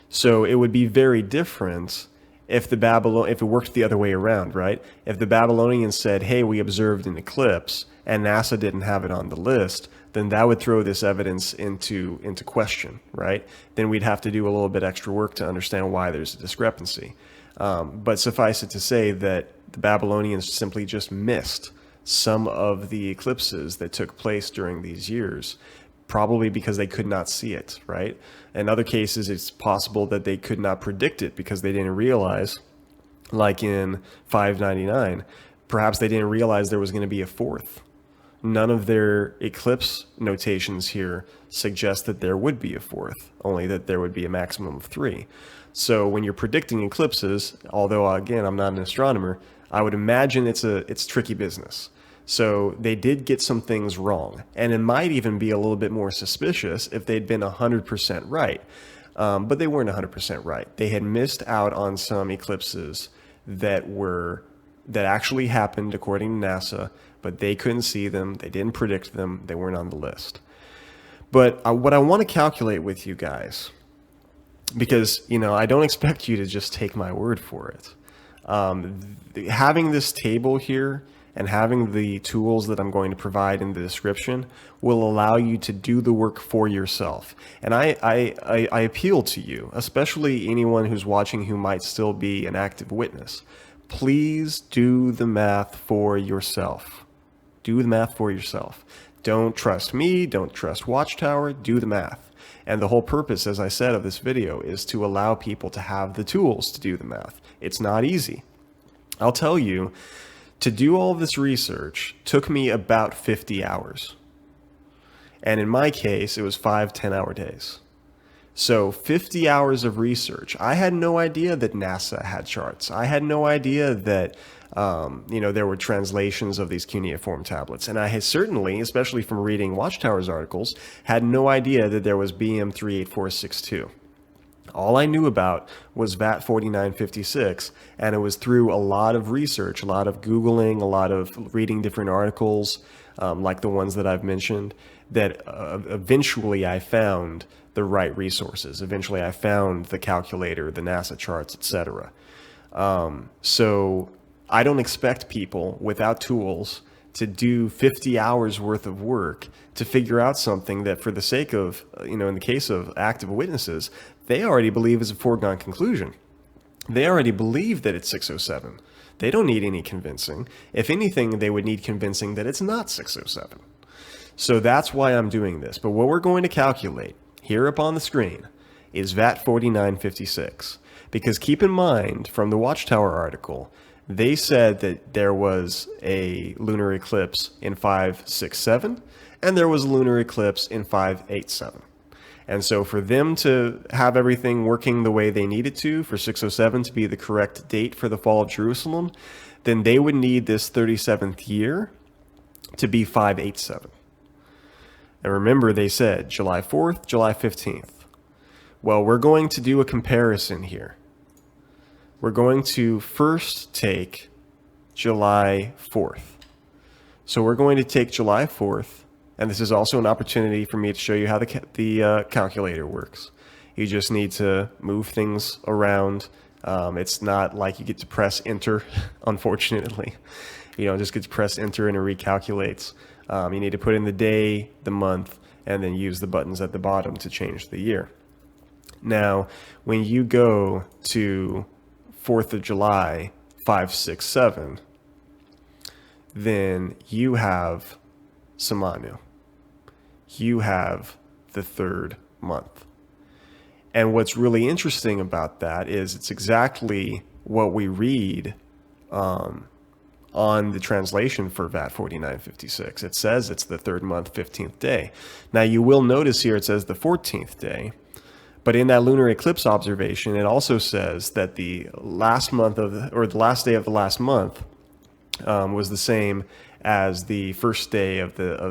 So it would be very different if it worked the other way around, right? If the Babylonians said, hey, we observed an eclipse, and NASA didn't have it on the list, then that would throw this evidence into question, right? Then we'd have to do a little bit extra work to understand why there's a discrepancy. But suffice it to say that the Babylonians simply just missed some of the eclipses that took place during these years, probably because they could not see it, right? In other cases, it's possible that they could not predict it because they didn't realize, like in 599, perhaps they didn't realize there was going to be a fourth. None of their eclipse notations here suggest that there would be a fourth, only that there would be a maximum of 3. So when you're predicting eclipses, although again, I'm not an astronomer, I would imagine it's tricky business. So they did get some things wrong, and it might even be a little bit more suspicious if they'd been 100% right. But they weren't 100% right. They had missed out on some eclipses that actually happened according to NASA, but they couldn't see them, they didn't predict them, they weren't on the list. But what I want to calculate with you guys, because I don't expect you to just take my word for it. Having this table here and having the tools that I'm going to provide in the description will allow you to do the work for yourself. And I appeal to you, especially anyone who's watching who might still be an active witness. Please do the math for yourself. Do the math for yourself. Don't trust me, don't trust Watchtower, do the math. And the whole purpose, as I said, of this video is to allow people to have the tools to do the math. It's not easy. I'll tell you, to do all of this research took me about 50 hours. And in my case, it was 5 10-hour days. So 50 hours of research. I had no idea that NASA had charts. I had no idea that there were translations of these cuneiform tablets. And I had certainly, especially from reading Watchtower's articles, had no idea that there was BM 38462. All I knew about was VAT 4956, and it was through a lot of research, a lot of Googling, a lot of reading different articles, like the ones that I've mentioned, that eventually I found the right resources. Eventually I found the calculator, the NASA charts, etc. So I don't expect people without tools to do 50 hours worth of work to figure out something that, for the sake of, in the case of active witnesses, they already believe is a foregone conclusion. They already believe that it's 607. They don't need any convincing. If anything, they would need convincing that it's not 607. So that's why I'm doing this. But what we're going to calculate here up on the screen is VAT 4956. Because keep in mind, from the Watchtower article, they said that there was a lunar eclipse in 567, and there was a lunar eclipse in 587. And so for them to have everything working the way they needed to, for 607 to be the correct date for the fall of Jerusalem, then they would need this 37th year to be 587. And remember, they said July 4th, July 15th. Well, we're going to do a comparison here. We're going to first take July 4th. So we're going to take July 4th, and this is also an opportunity for me to show you how the calculator works. You just need to move things around. It's not like you get to press enter, unfortunately. You don't just get to press enter and it recalculates. You need to put in the day, the month, and then use the buttons at the bottom to change the year. Now, when you go to 4th of July, 567, then you have Samanu. You have the third month. And what's really interesting about that is it's exactly what we read on the translation for VAT 4956. It says it's the third month, 15th day. Now you will notice here it says the 14th day, but in that lunar eclipse observation, it also says that the last month or the last day of the last month was the same as the first day of the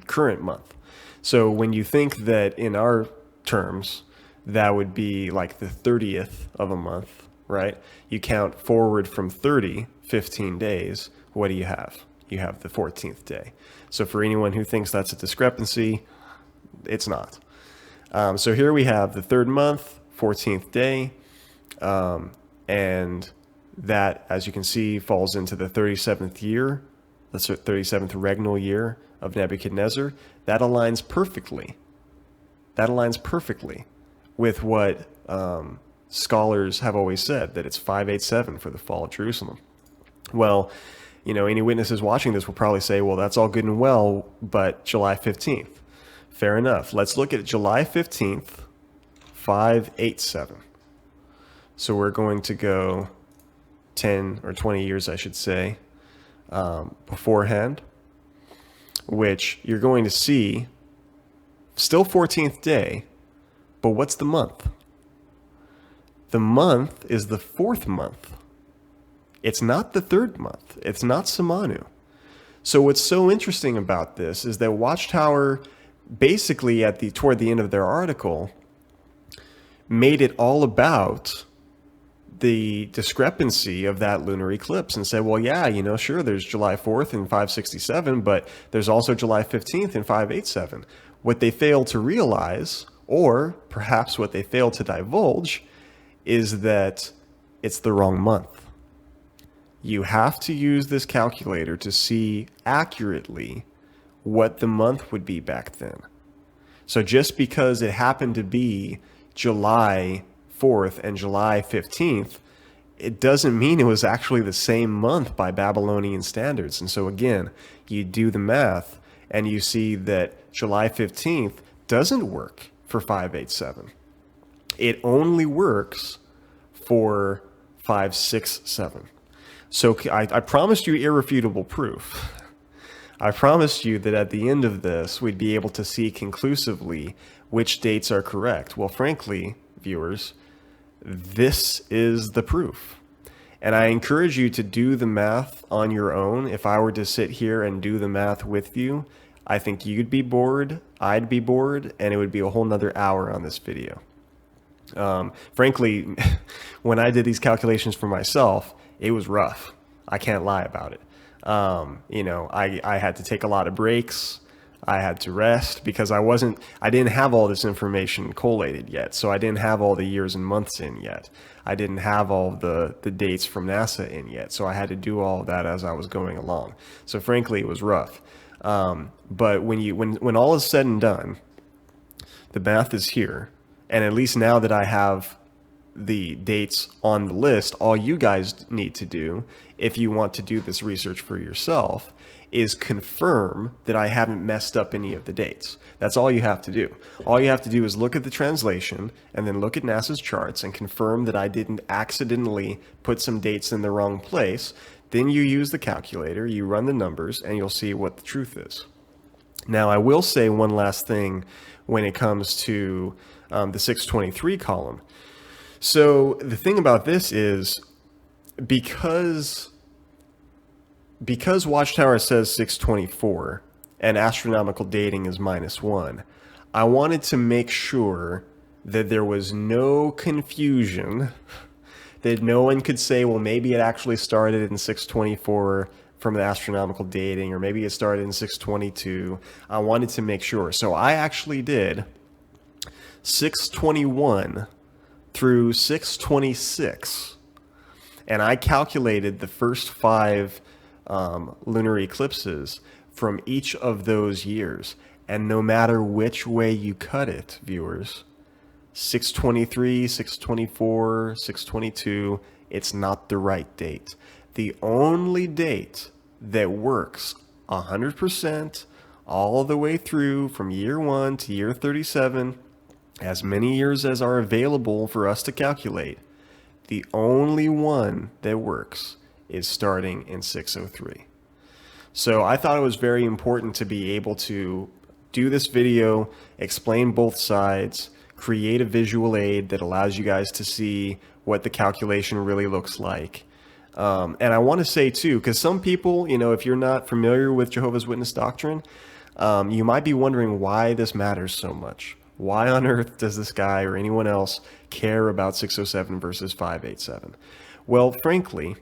current month. So when you think that in our terms, that would be like the 30th of a month, right? You count forward from 30, 15 days. What do you have? You have the 14th day. So for anyone who thinks that's a discrepancy, it's not. So here we have the third month, 14th day, and that, as you can see, falls into the 37th year, the 37th regnal year of Nebuchadnezzar. That aligns perfectly. That aligns perfectly with what scholars have always said, that it's 587 for the fall of Jerusalem. Well, you know, any witnesses watching this will probably say, well, that's all good and well, but July 15th. Fair enough. Let's look at July 15th, 587. So we're going to go 10 or 20 years, I should say, beforehand, which you're going to see still 14th day, but what's the month? The month is the fourth month. It's not the third month. It's not Samanu. So what's so interesting about this is that Watchtower basically toward the end of their article made it all about the discrepancy of that lunar eclipse and said, well, yeah, you know, sure, there's July 4th in 567, but there's also July 15th in 587. What they failed to realize, or perhaps what they failed to divulge, is that it's the wrong month. You have to use this calculator to see accurately what the month would be back then. So just because it happened to be July 4th and July 15th, it doesn't mean it was actually the same month by Babylonian standards. And so again, you do the math and you see that July 15th doesn't work for 587. It only works for 567. So I promised you irrefutable proof. I promised you that at the end of this, we'd be able to see conclusively which dates are correct. Well, frankly, viewers, this is the proof. And I encourage you to do the math on your own. If I were to sit here and do the math with you, I think you'd be bored, I'd be bored, and it would be a whole nother hour on this video. Frankly, when I did these calculations for myself, it was rough. I can't lie about it. You know, I had to take a lot of breaks. I had to rest because I didn't have all this information collated yet. So I didn't have all the years and months in yet. I didn't have all the dates from NASA in yet. So I had to do all of that as I was going along. So frankly, it was rough. But when all is said and done, the math is here. And at least now that I have the dates on the list, all you guys need to do, if you want to do this research for yourself, is confirm that I haven't messed up any of the dates. That's all you have to do. All you have to do is look at the translation and then look at NASA's charts and confirm that I didn't accidentally put some dates in the wrong place. Then you use the calculator, you run the numbers, and you'll see what the truth is. Now, I will say one last thing when it comes to the 623 column. So the thing about this is, because Watchtower says 624 and astronomical dating is -1, I wanted to make sure that there was no confusion that no one could say, well, maybe it actually started in 624 from the astronomical dating, or maybe it started in 622. I wanted to make sure. So I actually did 621 through 626, and I calculated the first 5 lunar eclipses from each of those years. And no matter which way you cut it, viewers, 623, 624, 622, it's not the right date. The only date that works 100% all the way through from year 1 to year 37, as many years as are available for us to calculate, the only one that works is starting in 603. So I thought it was very important to be able to do this video, explain both sides, create a visual aid that allows you guys to see what the calculation really looks like. And I want to say too, because some people, if you're not familiar with Jehovah's Witness doctrine, you might be wondering why this matters so much. Why on earth does this guy or anyone else care about 607 versus 587? Well, frankly,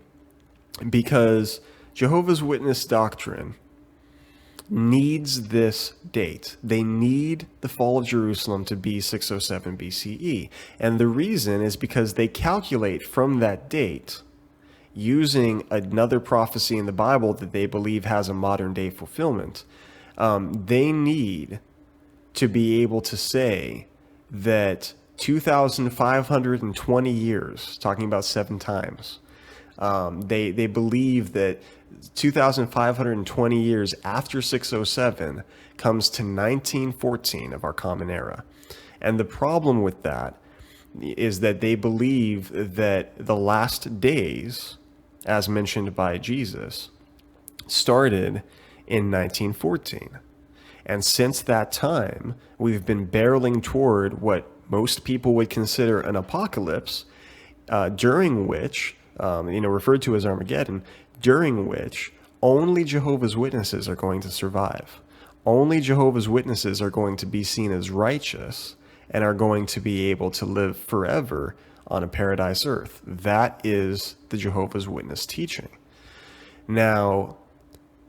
because Jehovah's Witness doctrine needs this date. They need the fall of Jerusalem to be 607 BCE. And the reason is because they calculate from that date using another prophecy in the Bible that they believe has a modern day fulfillment. They need to be able to say that 2,520 years, talking about 7 times, they believe that 2,520 years after 607 comes to 1914 of our Common Era. And the problem with that is that they believe that the last days, as mentioned by Jesus, started in 1914. And since that time, we've been barreling toward what most people would consider an apocalypse, during which, referred to as Armageddon, during which only Jehovah's Witnesses are going to survive. Only Jehovah's Witnesses are going to be seen as righteous and are going to be able to live forever on a paradise earth. That is the Jehovah's Witness teaching. Now,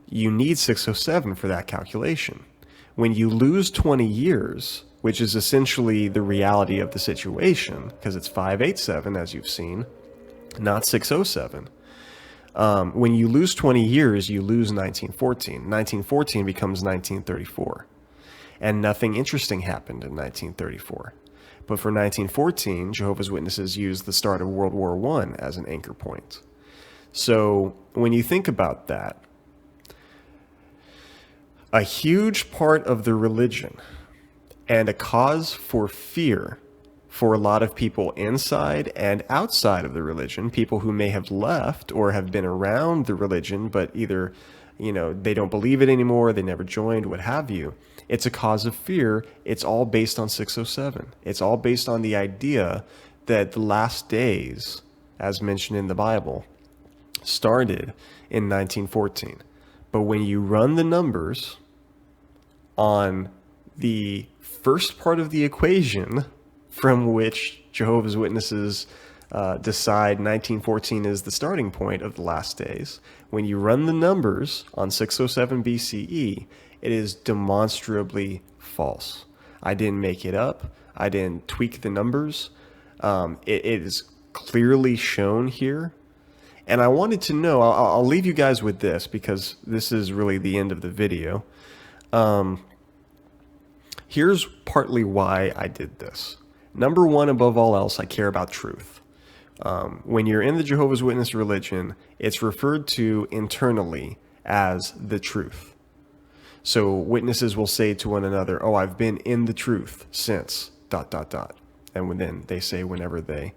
you need 607 for that calculation. When you lose 20 years, which is essentially the reality of the situation, because it's 587, as you've seen, not 607. When you lose 20 years, you lose 1914. 1914 becomes 1934. And nothing interesting happened in 1934. But for 1914, Jehovah's Witnesses used the start of World War I as an anchor point. So when you think about that, a huge part of the religion and a cause for fear for a lot of people inside and outside of the religion, people who may have left or have been around the religion, but either, they don't believe it anymore, they never joined, what have you. It's a cause of fear. It's all based on 607. It's all based on the idea that the last days, as mentioned in the Bible, started in 1914. But when you run the numbers on the first part of the equation, from which Jehovah's Witnesses decide 1914 is the starting point of the last days, when you run the numbers on 607 BCE, it is demonstrably false. I didn't make it up. I didn't tweak the numbers. It is clearly shown here. And I wanted to know, I'll leave you guys with this because this is really the end of the video. Here's partly why I did this. Number one, above all else, I care about truth. When you're in the Jehovah's Witness religion, it's referred to internally as the truth. So witnesses will say to one another, oh, I've been in the truth since ... And then they say whenever they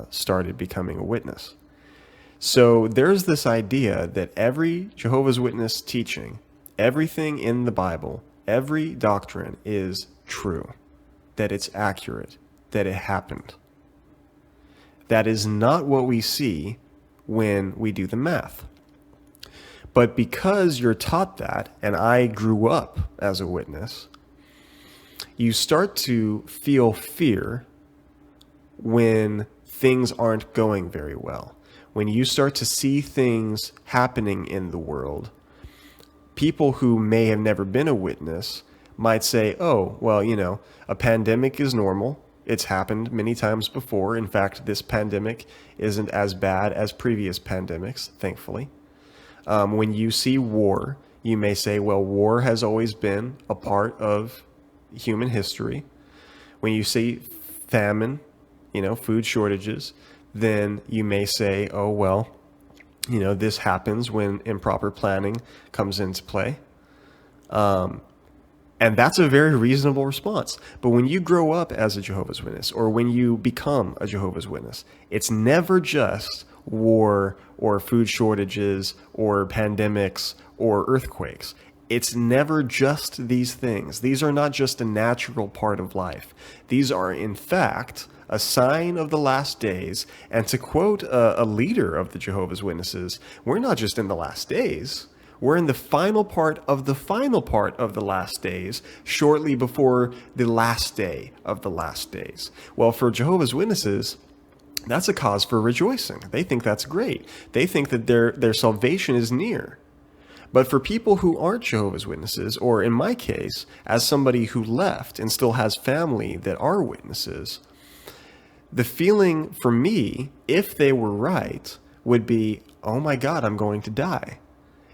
started becoming a witness. So there's this idea that every Jehovah's Witness teaching, everything in the Bible, every doctrine is true, that it's accurate, that it happened. That is not what we see when we do the math. But because you're taught that, and I grew up as a witness, you start to feel fear when things aren't going very well. When you start to see things happening in the world, people who may have never been a witness might say, oh, well, a pandemic is normal. It's happened many times before. In fact, this pandemic isn't as bad as previous pandemics, thankfully. When you see war, you may say, well, war has always been a part of human history. When you see famine, food shortages, then you may say, oh, well, this happens when improper planning comes into play. And that's a very reasonable response. But when you grow up as a Jehovah's Witness, or when you become a Jehovah's Witness, it's never just war or food shortages or pandemics or earthquakes. It's never just these things. These are not just a natural part of life. These are, in fact, a sign of the last days. And to quote a leader of the Jehovah's Witnesses, we're not just in the last days. We're in the final part of the last days, shortly before the last day of the last days. Well, for Jehovah's Witnesses, that's a cause for rejoicing. They think that's great. They think that their salvation is near. But for people who aren't Jehovah's Witnesses, or in my case, as somebody who left and still has family that are witnesses, the feeling for me, if they were right, would be, oh my God, I'm going to die.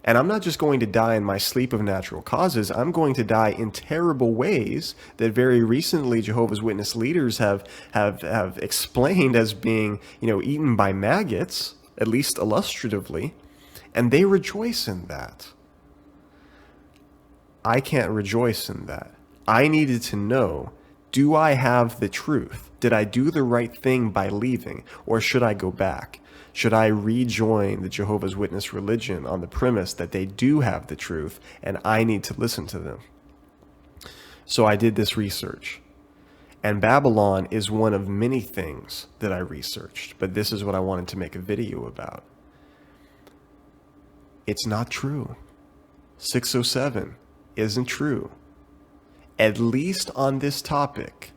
And I'm not just going to die in my sleep of natural causes. I'm going to die in terrible ways that very recently Jehovah's Witness leaders have explained as being, eaten by maggots, at least illustratively, and they rejoice in that. I can't rejoice in that. I needed to know, do I have the truth? Did I do the right thing by leaving, or should I go back? Should I rejoin the Jehovah's Witness religion on the premise that they do have the truth and I need to listen to them? So I did this research. And Babylon is one of many things that I researched, but this is what I wanted to make a video about. It's not true. 607 isn't true. At least on this topic,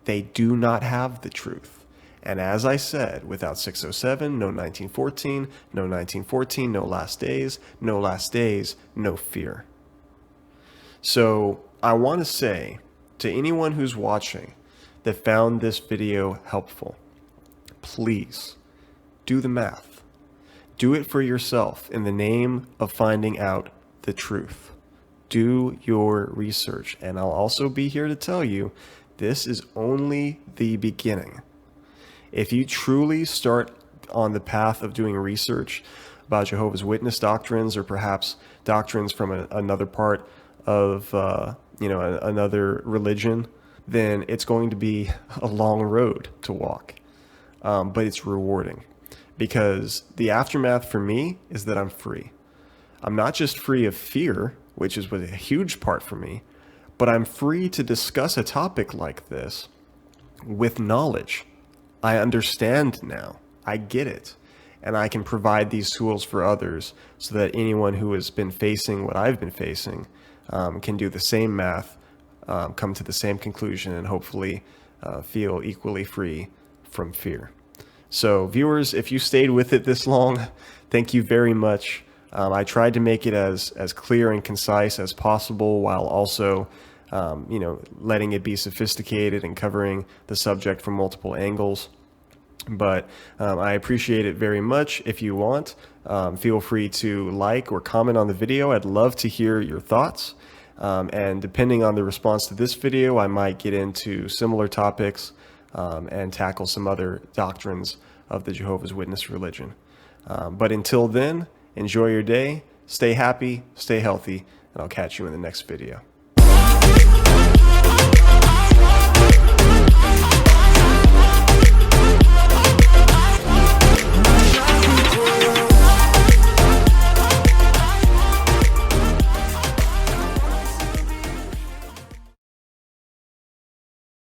they do not have the truth. And as I said, without 607, no 1914, no 1914, no last days, no fear. So I want to say to anyone who's watching that found this video helpful, please do the math. Do it for yourself in the name of finding out the truth. Do your research. And I'll also be here to tell you, this is only the beginning. If you truly start on the path of doing research about Jehovah's Witness doctrines, or perhaps doctrines from another part of, another religion, then it's going to be a long road to walk. But it's rewarding, because the aftermath for me is that I'm free. I'm not just free of fear, which is a huge part for me, but I'm free to discuss a topic like this with knowledge. I understand now. I get it. And I can provide these tools for others so that anyone who has been facing what I've been facing can do the same math, come to the same conclusion, and hopefully feel equally free from fear. So viewers, if you stayed with it this long, thank you very much. I tried to make it as clear and concise as possible, while also letting it be sophisticated and covering the subject from multiple angles. But I appreciate it very much. If you want, feel free to like or comment on the video. I'd love to hear your thoughts. And depending on the response to this video, I might get into similar topics and tackle some other doctrines of the Jehovah's Witness religion. But until then, enjoy your day, stay happy, stay healthy, and I'll catch you in the next video.